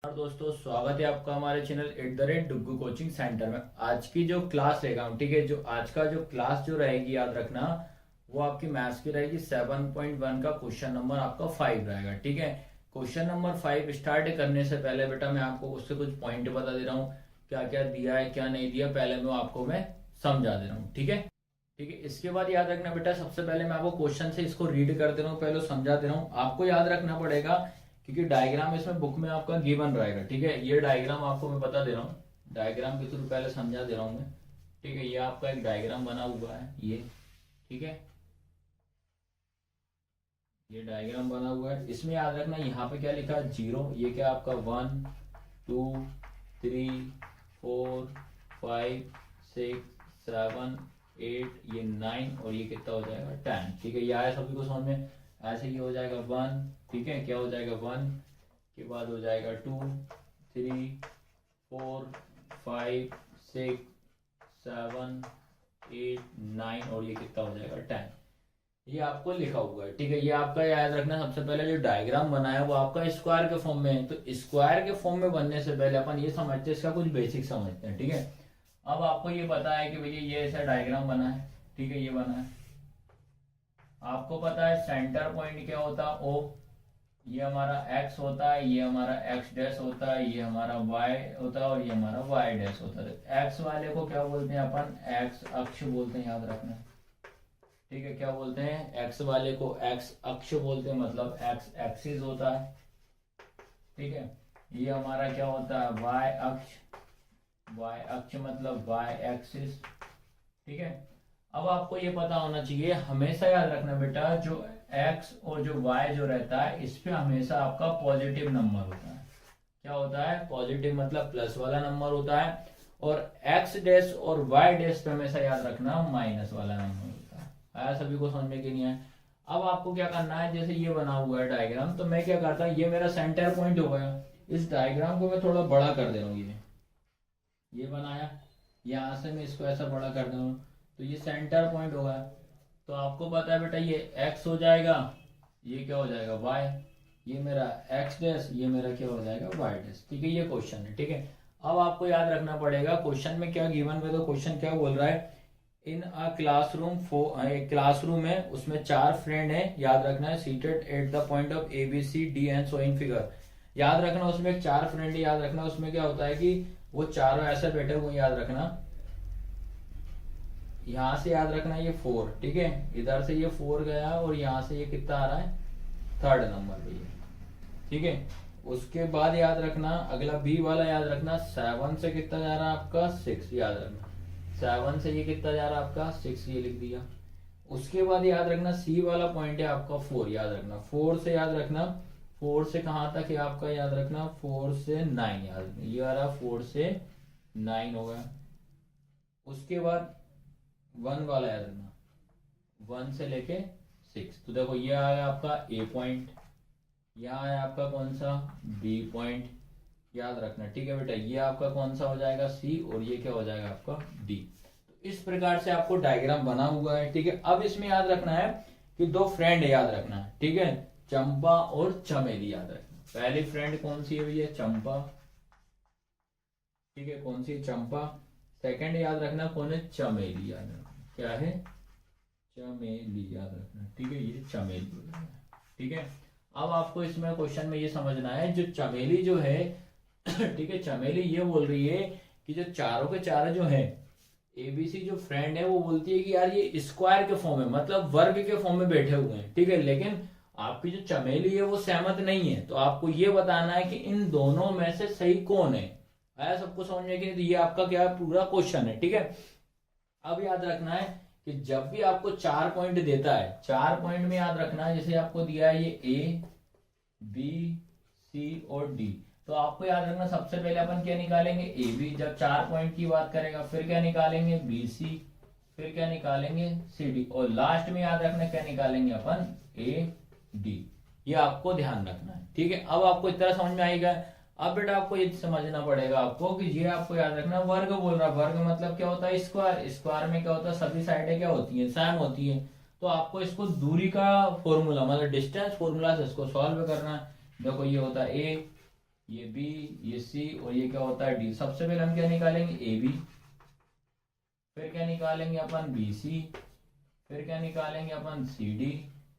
और दोस्तों स्वागत है आपका हमारे चैनल @डुग्गू कोचिंग सेंटर में। आज की जो क्लास रहेगा ठीक है, जो आज का जो क्लास जो रहेगी याद रखना, वो आपकी मैथ्स की रहेगी 7.1 का क्वेश्चन नंबर आपका 5 रहेगा। ठीक है, क्वेश्चन नंबर 5 स्टार्ट करने से पहले बेटा मैं आपको उससे कुछ पॉइंट बता दे रहा हूँ, क्या क्या दिया है क्या नहीं दिया, पहले मैं समझा दे रहा हूँ। ठीक है, ठीक है। इसके बाद याद रखना बेटा, सबसे पहले मैं आपको क्वेश्चन से इसको रीड कर दे रहा हूँ, पहले समझा दे रहा हूँ। आपको याद रखना पड़ेगा क्योंकि डायग्राम इसमें बुक में आपका गिवन रहेगा। ठीक है, ये डायग्राम आपको मैं बता दे रहा हूँ, डायग्राम के थ्रू पहले समझा दे रहा हूँ मैं। ठीक है, ये आपका एक डायग्राम बना हुआ है ये। ठीक है, ये डायग्राम बना हुआ है, इसमें याद रखना यहाँ पे क्या लिखा है 0, ये क्या आपका 1 2 3 4 5 6 7 8, ये 9 और ये कितना हो जाएगा 10। ठीक है, ये आया सभी को समझ में। ऐसे ही हो जाएगा 1, ठीक है, क्या हो जाएगा 1 के बाद हो जाएगा 2 3 4 5 6 7 8 9 और ये कितना हो जाएगा 10। ये आपको लिखा हुआ है। ठीक है, ये आपका याद रखना, सबसे पहले जो डायग्राम बनाया वो आपका स्क्वायर के फॉर्म में है, तो स्क्वायर के फॉर्म में बनने से पहले अपन ये समझते हैं, इसका कुछ बेसिक समझते हैं। ठीक है, अब आपको ये पता है कि भैया ये ऐसा डायग्राम बना है। ठीक है, ये बना है, आपको पता है सेंटर पॉइंट क्या होता है ओ, ये हमारा x होता है, ये हमारा x डैश होता है, ये हमारा y होता है और ये हमारा y डैश होता है। x वाले को क्या बोलते हैं अपन, x अक्ष बोलते हैं, याद रखना। ठीक है, क्या बोलते हैं, x वाले को x अक्ष बोलते हैं, मतलब x एक्सिस होता है। ठीक है, ये हमारा क्या होता है y अक्ष, y अक्ष मतलब y एक्सिस। ठीक है, अब आपको ये पता होना चाहिए, हमेशा याद रखना बेटा, जो x और जो y जो रहता है इस पे हमेशा आपका पॉजिटिव नंबर होता है। क्या होता है, पॉजिटिव मतलब प्लस वाला नंबर होता है, और x डैश और y डैश पे हमेशा याद रखना माइनस वाला नंबर होता है। आया सभी को समझ में कि नहीं है। अब आपको क्या करना है, जैसे ये बना हुआ है डायग्राम, तो मैं क्या करता हूँ, ये मेरा सेंटर पॉइंट हो गया, इस डायग्राम को मैं थोड़ा बड़ा कर दे रहा हूँ। ये बनाया, यहाँ से मैं इसको ऐसा बड़ा कर दे रहा हूँ, तो ये सेंटर पॉइंट होगा। तो आपको पता है बेटा ये x हो जाएगा, ये क्या हो जाएगा y, ये मेरा x डैश, ये मेरा क्या हो जाएगा y डैश। ठीक है, ये क्वेश्चन है। ठीक है, अब आपको याद रखना पड़ेगा क्वेश्चन में क्या गिवन में, तो क्वेश्चन क्या बोल रहा है, इन अ क्लासरूम क्लासरूम है, उसमें 4 फ्रेंड है, याद रखना है, seated at the point of A B C D and showing figure. याद रखना उसमें 4 फ्रेंड, याद रखना उसमें क्या होता है कि वो चारों ऐसे बैठे हुए, याद रखना यहां से याद रखना ये 4। ठीक है, इधर से ये 4 गया और यहाँ से ये कितना आ रहा है 3rd नंबर पे ये। ठीक है, उसके बाद याद रखना अगला बी वाला, याद रखना 7 से कितना जा रहा है आपका 6, याद रखना 7 से ये कितना जा रहा है आपका 6, ये लिख दिया। उसके बाद याद रखना सी वाला पॉइंट है आपका 4, याद रखना 4 से, याद रखना 4 से कहां तक है आपका, याद रखना 4 से 9, याद रखना ये आ रहा 4 से 9 हो गया। उसके बाद 1 वाला याद रखना 1 से लेके 6, तो देखो ये आया आपका ए पॉइंट, यहाँ आया आपका कौन सा बी पॉइंट, याद रखना। ठीक है बेटा, ये आपका कौन सा हो जाएगा सी, और ये क्या हो जाएगा आपका डी। तो इस प्रकार से आपको डायग्राम बना हुआ है। ठीक है, अब इसमें याद रखना है कि 2 फ्रेंड है, याद रखना है। ठीक है, चंपा और चमेली, याद रखना। पहली फ्रेंड कौन सी है भैया, चंपा। ठीक है, कौन सी है, चंपा। सेकंड याद रखना कौन है, चमेली, याद रखना क्या है, चमेली, याद रखना। ठीक है, ये चमेली हो जाएगा। ठीक है, अब आपको इसमें क्वेश्चन में ये समझना है, जो चमेली जो है ठीक है, चमेली ये बोल रही है कि जो चारों के चारों जो है एबीसी जो फ्रेंड है, वो बोलती है कि यार ये स्क्वायर के फॉर्म में, मतलब वर्ग के फॉर्म में बैठे हुए हैं। ठीक है, लेकिन आपकी जो चमेली है वो सहमत नहीं है, तो आपको ये बताना है कि इन दोनों में से सही कौन है। आया सबको समझने के लिए, ये आपका क्या है पूरा क्वेश्चन है। ठीक है, अब याद रखना है कि जब भी आपको 4 पॉइंट देता है, 4 पॉइंट में याद रखना है, जैसे आपको दिया है ये ए बी सी और डी, तो आपको याद रखना सबसे पहले अपन क्या निकालेंगे ए बी, जब 4 पॉइंट की बात करेगा, फिर क्या निकालेंगे बी सी, फिर क्या निकालेंगे सी डी, और लास्ट में याद रखना क्या निकालेंगे अपन ए डी। ये आपको ध्यान रखना है। ठीक है, अब आपको इतना समझ में आएगा। अब बेटा आपको ये समझना पड़ेगा आपको कि ये आपको याद रखना वर्ग बोल रहा है, वर्ग मतलब क्या होता है स्क्वायर, स्क्वायर में क्या होता है सभी साइडें क्या होती है सेम होती है, तो आपको इसको दूरी का फॉर्मूला मतलब डिस्टेंस फॉर्मूला से इसको सॉल्व करना है। देखो ये होता है ए, ये बी, ये सी और ये क्या होता है डी। सबसे पहले हम क्या निकालेंगे ए बी, फिर क्या निकालेंगे अपन बी सी, फिर क्या निकालेंगे अपन सी डी,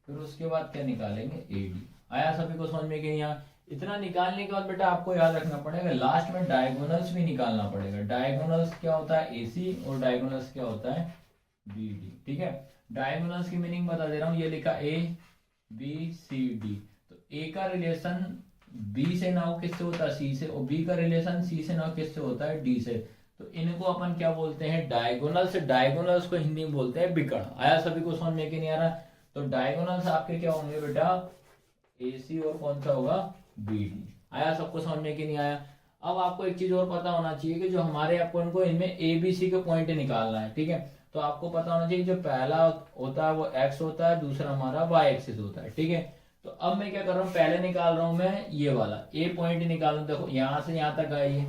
फिर उसके बाद क्या निकालेंगे ए डी। आया सभी को समझ में कि यहाँ इतना निकालने के बाद बेटा आपको याद रखना पड़ेगा लास्ट में डायगोनल्स भी निकालना पड़ेगा। डायगोनल्स क्या होता है ए सी और डायगोनल्स क्या होता है बी डी। ठीक है, डायगोनल्स की मीनिंग बता दे रहा हूँ। ये लिखा ए बी सी डी, तो ए का रिलेशन बी से ना हो किससे होता है सी से, और बी का रिलेशन सी से ना हो किससे होता है डी से। तो इनको अपन क्या बोलते हैं डायगोनल्स। डायगोनल्स को हिंदी में बोलते हैं बिकड़। आया सभी को समझ में कि नहीं आ रहा? तो डायगोनल्स आपके क्या होंगे बेटा ए सी और कौन सा होगा बी डी। आया सबको समझ में कि नहीं आया? अब आपको एक चीज और पता होना चाहिए कि जो हमारे अपन को इनमें ए बी सी के पॉइंट निकालना है। ठीक है, तो आपको पता होना चाहिए जो पहला होता है वो एक्स होता है, दूसरा हमारा वाई एक्सिस होता है। ठीक है, तो अब मैं क्या कर रहा हूँ पहले निकाल रहा हूं मैं ये वाला ए पॉइंट निकाल रहा हूं। देखो यहां से यहां तक है ये।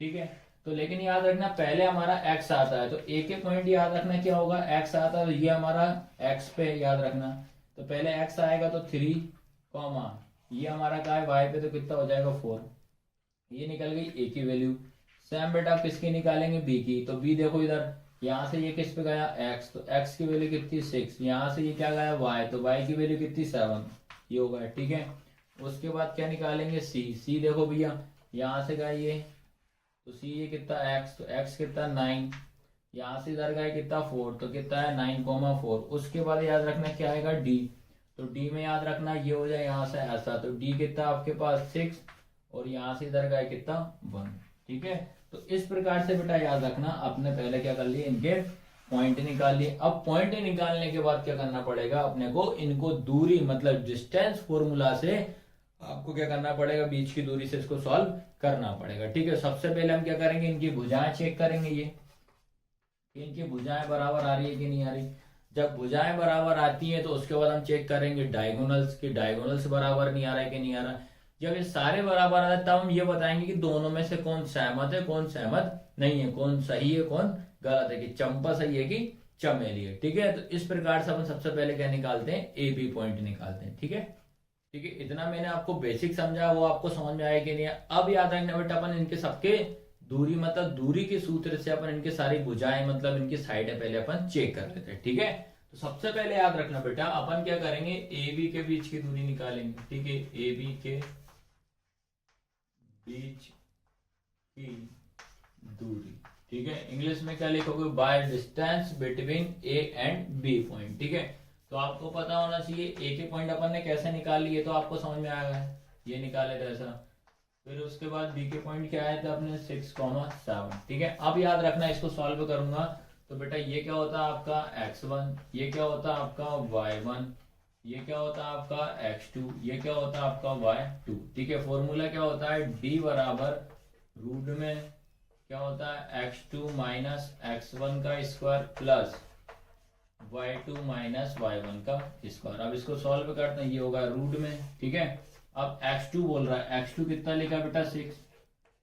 ठीक है, तो लेकिन याद रखना पहले हमारा एक्स आता है, तो ए के पॉइंट याद रखना क्या होगा एक्स आता है, तो ये हमारा एक्स पे याद रखना। तो पहले एक्स आएगा तो 3 कॉमा ये हमारा क्या है वाई पे, तो कितना हो जाएगा 4। ये निकल गई ए की वैल्यू। सेम बेटा किसकी निकालेंगे बी की। तो बी देखो इधर यहां से ये किस पे गया एक्स, तो एक्स की वैल्यू कितनी 6। यहां से ये क्या गया वाई, तो वाई की वैल्यू कितनी 7। ये हो गया। ठीक है, उसके बाद क्या निकालेंगे सी। सी देखो भैया यहां से गया ये, तो सी ये कितना एक्स, तो एक्स कितना 9। यहां से इधर गया कितना 4, तो कितना है 9,4। उसके बाद याद रखना क्या आएगा डी। तो डी में याद रखना ये हो जाए यहाँ से ऐसा, तो डी कितना आपके पास 6 और यहाँ से इधर गए कितना 1। ठीक है, तो इस प्रकार से बेटा याद रखना आपने पहले क्या कर लिए इनके पॉइंट निकाल लिए। अब पॉइंट निकालने के बाद क्या करना पड़ेगा अपने को, इनको दूरी मतलब डिस्टेंस फॉर्मूला से आपको क्या करना पड़ेगा बीच की दूरी से इसको सॉल्व करना पड़ेगा। ठीक है, सबसे पहले हम क्या करेंगे इनकी भुजाएं चेक करेंगे, ये इनकी भुजाएं बराबर आ रही है कि नहीं आ रही। जब भुजाएं बराबर आती हैं तो उसके बाद हम चेक करेंगे डायगोनल्स की, डायगोनल्स बराबर नहीं आ रहा है कि नहीं आ रहा। जब ये सारे बराबर आ रहे तब हम ये बताएंगे कि दोनों में से कौन सहमत है कौन सहमत नहीं है, कौन सही है कौन गलत है, कि चंपा सही है कि चमेली है। ठीक है, तो इस प्रकार से अपन सबसे पहले क्या निकालते हैं ए बी पॉइंट निकालते हैं। ठीक है, ठीक है, इतना मैंने आपको बेसिक समझा, वो आपको समझ में आया कि नहीं। अब याद रखना बेटा अपन इनके सबके दूरी मतलब दूरी के सूत्र से अपन इनके सारी भुजाएं मतलब इनकी साइडें पहले अपन चेक कर लेते हैं। ठीक है, तो सबसे पहले याद रखना बेटा अपन क्या करेंगे ए बी के बीच की दूरी निकालेंगे। ठीक है, ए बी के बीच की दूरी। ठीक है, इंग्लिश में क्या लिखोगे by distance between A and B point. ठीक है, तो आपको पता होना चाहिए ए के पॉइंट अपन ने कैसे निकाल लिए, तो आपको समझ में आएगा ये निकाले थे ऐसा। फिर उसके बाद बी के पॉइंट क्या आया था अपने 6,7। ठीक है, अब याद रखना इसको सॉल्व करूंगा तो बेटा ये क्या होता है आपका x1, ये क्या होता है आपका y1, ये क्या होता है आपका x2, ये क्या होता है आपका y2। ठीक है, फॉर्मूला क्या होता है d बराबर रूट में क्या होता है x2 माइनस x1 का square plus y2 minus y1 का स्क्वायर। अब इसको सॉल्व करते हैं, ये होगा रूट में। ठीक है, अब x2 बोल रहा है, x2 कितना लिखा बेटा 6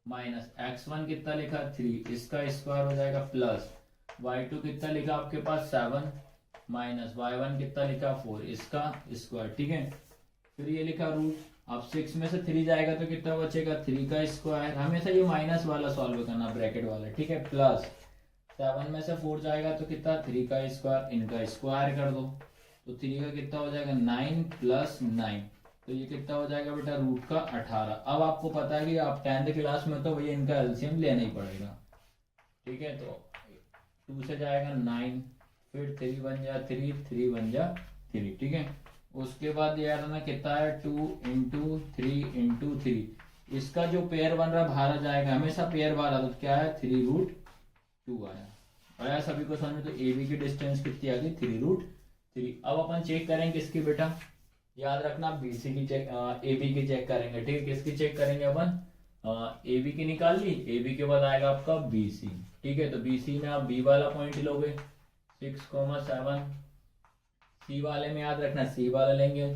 माइनस x1 कितना लिखा 3, इसका स्क्वायर हो जाएगा प्लस y2 कितना लिखा आपके पास 7 माइनस y1 कितना लिखा 4, इसका स्क्वायर। ठीक है, फिर ये लिखा रूट। अब 6 में से 3 जाएगा तो कितना बचेगा 3 का स्क्वायर। हमेशा ये माइनस वाला सॉल्व करना ब्रैकेट वाला। ठीक है, प्लस 7 में से 4 जाएगा तो कितना 3 का स्क्वायर, इनका स्क्वायर कर दो तो 3 का कितना हो जाएगा 9 प्लस 9, तो ये कितना हो जाएगा बेटा रूट का 18। अब आपको पता है कि आप 10th क्लास में तो भैया इनका एलसीएम लेना ही पड़ेगा। ठीक है, तो 2 से जाएगा 9, फिर 3 बन जा 3, 3 बन जा 3। ठीक है, उसके बाद यार ना कितना है 2 इंटू 3 इंटू 3, इसका जो पेयर बन रहा बाहर आ जाएगा, हमेशा पेयर बाहर आता तो क्या है 3√2 आया। आया सभी को समझ में। तो ए बी की डिस्टेंस कितनी आ गई 3√3। अब अपन चेक करेंगे किसकी बेटा, याद रखना बीसी की चेक ए बी की चेक करेंगे। ठीक है, किसकी चेक करेंगे अपन ए बी की निकाल ली, ए बी के बाद आएगा आपका बी सी। ठीक है, तो बी सी में आप बी वाला पॉइंट लोगे 6,7, सी वाले में याद रखना सी वाला लेंगे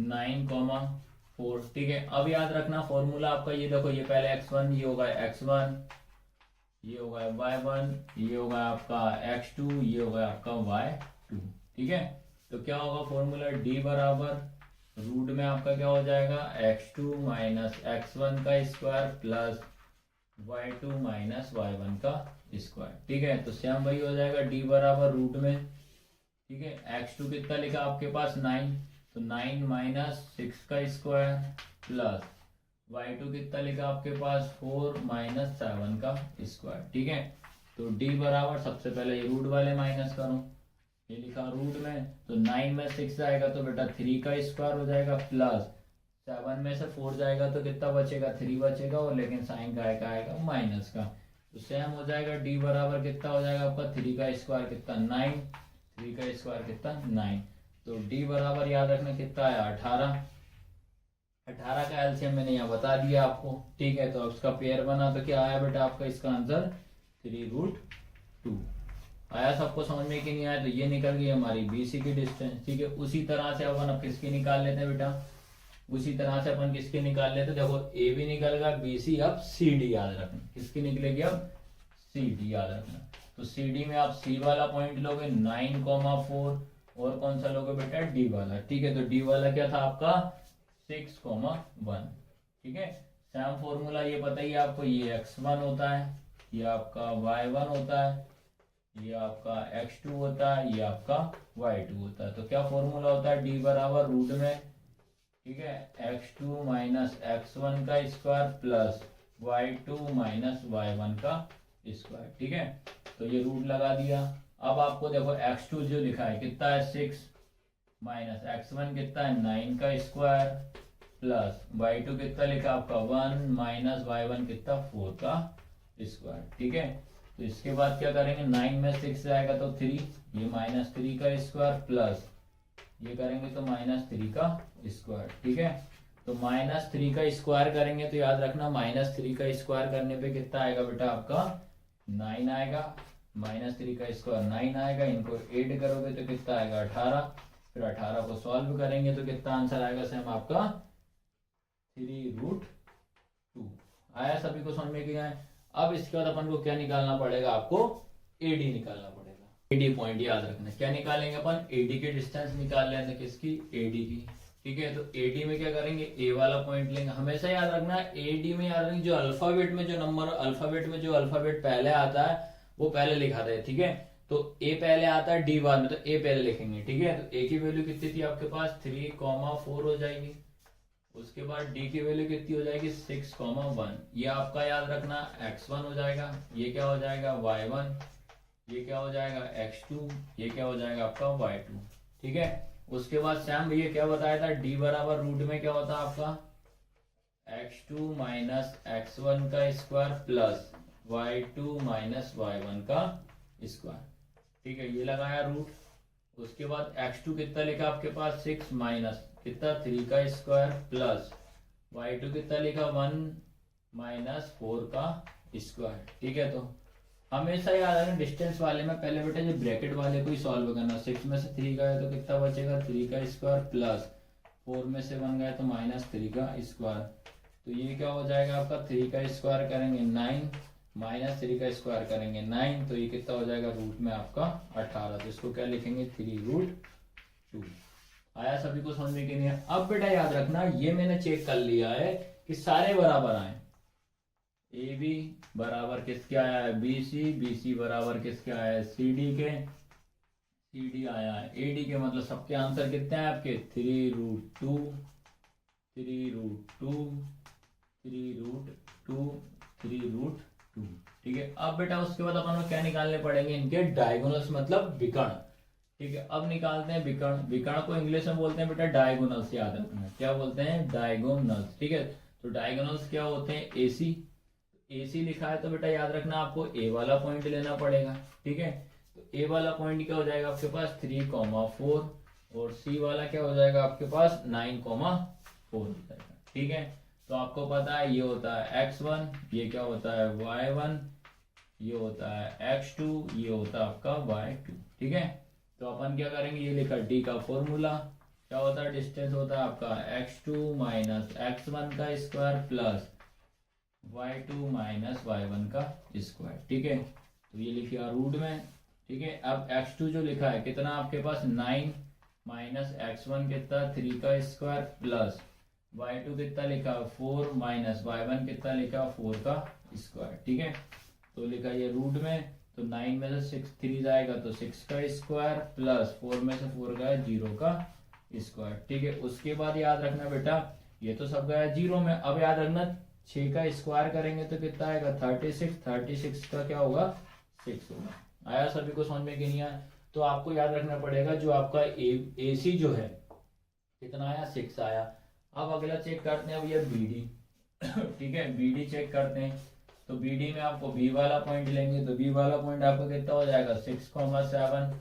9,4। ठीक है, अब याद रखना फॉर्मूला आपका ये देखो, ये पहले x1 ये होगा x1, ये होगा y1, ये होगा आपका x2, ये होगा आपका y2। ठीक है, तो क्या होगा फॉर्मूला d बराबर रूट में आपका क्या हो जाएगा, x2 माइनस x1 का square plus y2 minus y1 का स्क्वायर। ठीक है, तो सेम वही हो जाएगा d बराबर रूट में। ठीक है, x2 कितना लिखा आपके पास 9, तो 9 माइनस 6 का स्क्वायर प्लस y2 कितना लिखा आपके पास 4 माइनस 7 का स्क्वायर। ठीक है, तो d बराबर सबसे पहले ये रूट वाले माइनस करो, ये लिखा रूट में, तो 9 में 6 जाएगा तो बेटा 3 का स्क्वायर हो जाएगा प्लस 7 में से 4 जाएगा तो कितना बचेगा, 3 बचेगा, और लेकिन साइन का आएगा माइनस का, तो सेम हो जाएगा d बराबर कितना हो जाएगा आपका 3 का स्क्वायर कितना 9, 3 का स्क्वायर कितना 9, तो d बराबर याद रखना कितना आया 18। 18 का एलसीएम मैंने यहाँ बता दिया आपको। ठीक है, तो उसका पेयर बना तो क्या आया बेटा आपका इसका आंसर 3√2 आया। सबको समझ में कि नहीं आया, तो ये निकल गई हमारी बीसी की डिस्टेंस। ठीक है, उसी तरह से अपन अब किसकी निकाल लेते हैं बेटा, उसी तरह से अपन किसकी निकाल लेते हैं, देखो ए भी निकल गया, बीसी, अब सीडी याद रखना, किसकी निकलेगी अब सीडी याद रखना। तो सीडी में आप सी वाला पॉइंट लोगे 9,4 और कौन सा लोगे बेटा डी वाला। ठीक है, तो डी वाला क्या था आपका 6,1। ठीक है, सेम फॉर्मूला ये पता ही आपको, ये x1 होता है, ये आपका y1 होता है, ये आपका x2 होता है, ये आपका y2 होता है। तो क्या फॉर्मूला होता है d बराबर रूट में, ठीक है, x2 माइनस x1 का square plus y2 minus y1 का स्क्वायर। ठीक है, तो ये रूट लगा दिया। अब आपको देखो x2 जो लिखा है कितना है 6 माइनस x1 कितना है 9 का स्क्वायर प्लस y2 कितना लिखा आपका 1 माइनस y1 कितना 4 का स्क्वायर। ठीक है, तो इसके बाद क्या करेंगे 9 में 6 जाएगा तो 3, ये माइनस 3 का स्क्वायर प्लस ये करेंगे तो माइनस 3 का स्क्वायर। ठीक है, तो माइनस 3 का स्क्वायर करेंगे तो याद रखना माइनस 3 का स्क्वायर करने पे कितना आएगा बेटा आपका 9 आएगा, माइनस 3 का स्क्वायर 9 आएगा, इनको ऐड करोगे तो कितना आएगा 18, फिर 18 को सॉल्व करेंगे तो कितना आंसर आएगा सेम आपका 3√2 आया। सभी को समझ में क्या है। अब इसके बाद अपन को क्या निकालना पड़ेगा, आपको एडी निकालना पड़ेगा। एडी पॉइंट याद रखना, क्या निकालेंगे अपन एडी की डिस्टेंस निकाल लेंगे, किसकी एडी की। ठीक है, तो एडी में क्या करेंगे ए वाला पॉइंट लेंगे। हमेशा याद रखना एडी में याद रखना जो अल्फाबेट में जो नंबर अल्फाबेट पहले आता है वो पहले लिखा था। ठीक है, तो ए पहले आता है डी बाद में, तो ए पहले लिखेंगे। ठीक है, तो ए की वैल्यू कितनी थी आपके पास 3,4 हो जाएगी, उसके बाद डी की वैल्यू कितनी हो जाएगी 6,1, ये आपका याद रखना x1 हो जाएगा, ये क्या हो जाएगा y1, ये क्या हो जाएगा x2, ये क्या हो जाएगा आपका y2। ठीक है, उसके बाद सैम भैया क्या बताया था d बराबर रूट में क्या होता है आपका x2 माइनस x1 का square plus y2 minus y1 का स्क्वायर। ठीक है, ये लगाया रूट। उसके बाद x2 कितना लिखा आपके पास 6 माइनस कितना 3 का स्क्वायर प्लस y2 कितना लिखा 1 माइनस 4 का स्क्वायर। ठीक है, तो हमेशा याद रखना डिस्टेंस वाले में पहले बेटा जो ब्रैकेट वाले को ही सॉल्व करना। 6 में से 3 गया तो कितना बचेगा 3 का स्क्वायर प्लस 4 में से 1 गया तो माइनस 3 का स्क्वायर। तो ये क्या हो जाएगा आपका 3 का स्क्वायर करेंगे 9 माइनस 3 का स्क्वायर करेंगे 9, तो ये कितना हो जाएगा रूट में आपका 18, तो इसको क्या लिखेंगे 3√2 आया। सभी को समझ में कि नहीं है। अब बेटा याद रखना ये मैंने चेक कर लिया है कि सारे बराबर आए, ए बी बराबर किसके आया है BC, BC बराबर किसके आया है CD के, CD आया है AD के, मतलब सबके आंसर कितने हैं आपके 3√2 3√2 3√2 3√2। ठीक है, अब बेटा उसके बाद अपन को क्या निकालने पड़ेंगे इनके डायगोनल्स मतलब विकर्ण। ठीक है, अब निकालते हैं विकर्ण। विकर्ण को इंग्लिश में बोलते हैं बेटा डायगोनल्स, याद रखना क्या बोलते हैं डायगोनल्स। ठीक है, तो डायगोनल्स क्या होते हैं AC, AC लिखा है तो बेटा याद रखना आपको ए वाला पॉइंट लेना पड़ेगा। ठीक है, तो ए वाला पॉइंट क्या हो जाएगा आपके पास 3,4 और सी वाला क्या हो जाएगा आपके पास 9,4 हो जाएगा। ठीक है, तो आपको पता है ये होता है x1, ये क्या होता है y1, ये होता है x2, ये होता है आपका y2। ठीक है, तो अपन क्या करेंगे ये लिखा d का फॉर्मूला क्या होता है डिस्टेंस होता है आपका x2 माइनस x1 का square plus y2 minus y1 का स्क्वायर। ठीक है, तो ये लिखिए रूट में। ठीक है, अब x2 जो लिखा है कितना आपके पास 9 माइनस x1 कितना 3 का स्क्वायर प्लस y2 कितना लिखा 4 माइनस y1 कितना लिखा 4 का स्क्वायर। ठीक है, तो लिखा ये रूट में, तो 9 में से 6 3 जाएगा तो 6 का स्क्वायर प्लस 4 में से 4 गया 0 का स्क्वायर। ठीक है, उसके बाद याद रखना बेटा ये तो सब गया 0 में, अब याद रखना 6 का स्क्वायर करेंगे तो कितना आएगा 36, 36 का क्या होगा 6 होगा। आया सभी को समझ में कि नहीं आया? तो आपको याद रखना पड़ेगा जो आपका AC जो है कितना आया 6 आया। अब अगला चेक करते हैं भैया BD। ठीक है, BD चेक करते हैं, तो BD में आपको B वाला पॉइंट लेंगे, तो B वाला पॉइंट आपको कितना हो जाएगा 6,7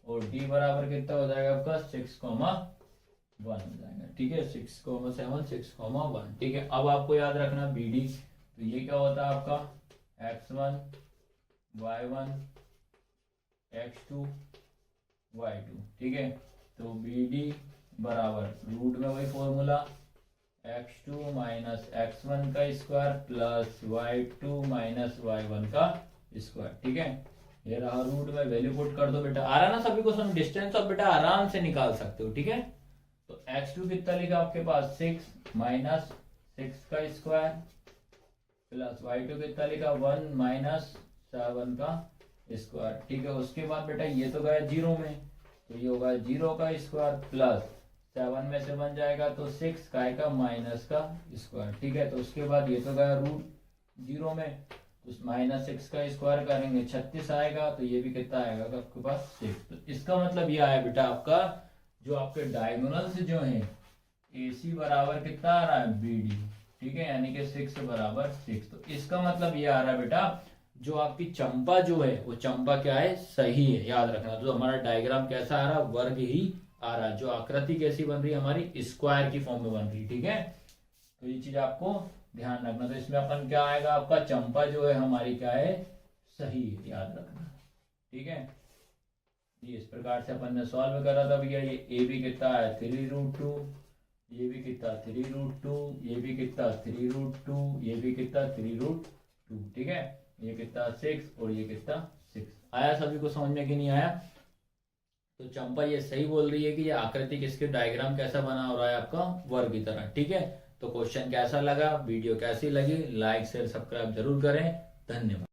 और D बराबर कितना हो जाएगा आपका 6,1 हो जाएगा। ठीक है, 6,7 6,1। ठीक है, अब आपको याद रखना BD, तो ये क्या होता है आपका x1 y1 x2 y2। ठीक है, तो BD बराबर रूट में वही फॉर्मूला x2 माइनस x1 का square plus y2 minus y1 का स्क्वायर। ठीक है, ये रहा रूट में, वैल्यू पुट कर दो बेटा। आ रहा ना सभी को समझ? डिस्टेंस आप बेटा आराम से निकाल सकते हो। ठीक है, तो x2 कितना लिखा आपके पास 6 माइनस 6 का स्क्वायर प्लस y2 कितना लिखा 1 माइनस 7 का स्क्वायर। ठीक है, उसके बाद बेटा ये तो गया 0 में, तो ये होगा 0 का स्क्वायर प्लस 7 में से बन जाएगा तो 6 का माइनस का स्क्वायर। ठीक है, तो उसके बाद ये तो गया रूट 0 में, तो माइनस 6 का स्क्वायर करेंगे 36 आएगा, तो ये भी कितना आएगा आपके पास 6। तो इसका मतलब ये आया बेटा आपका जो आपके डायगोनल से जो है AC बराबर कितना आ रहा है BD। ठीक है, यानी कि 6 बराबर 6। तो इसका मतलब ये आ रहा है बेटा जो आपकी चंपा जो है वो चंपा क्या है सही है। याद रखना, जो हमारा डायग्राम कैसा आ रहा है वर्ग ही आ रहा है, जो आकृति कैसी बन रही है हमारी स्क्वायर की फॉर्म में बन रही है। ठीक है, तो ये चीज आपको ध्यान रखना। तो इसमें अपन क्या आएगा आपका चंपा जो है हमारी क्या है सही है, याद रखना। ठीक है, ये इस प्रकार से अपन ने सॉल्व करा था भैया। ये ए भी कितना है 3√2, ये भी कितना 3√2, ये भी कितना 3√2, ये भी कितना 3√2। ठीक है, ये कितना 6 और ये कितना 6। आया सभी को समझ में कि नहीं आया? तो चंपा ये सही बोल रही है कि ये आकृति किसके डायग्राम कैसा बना हो रहा है आपका वर्ग की तरह। ठीक है, तो क्वेश्चन कैसा लगा, वीडियो कैसी लगी, लाइक शेयर सब्सक्राइब जरूर करें। धन्यवाद।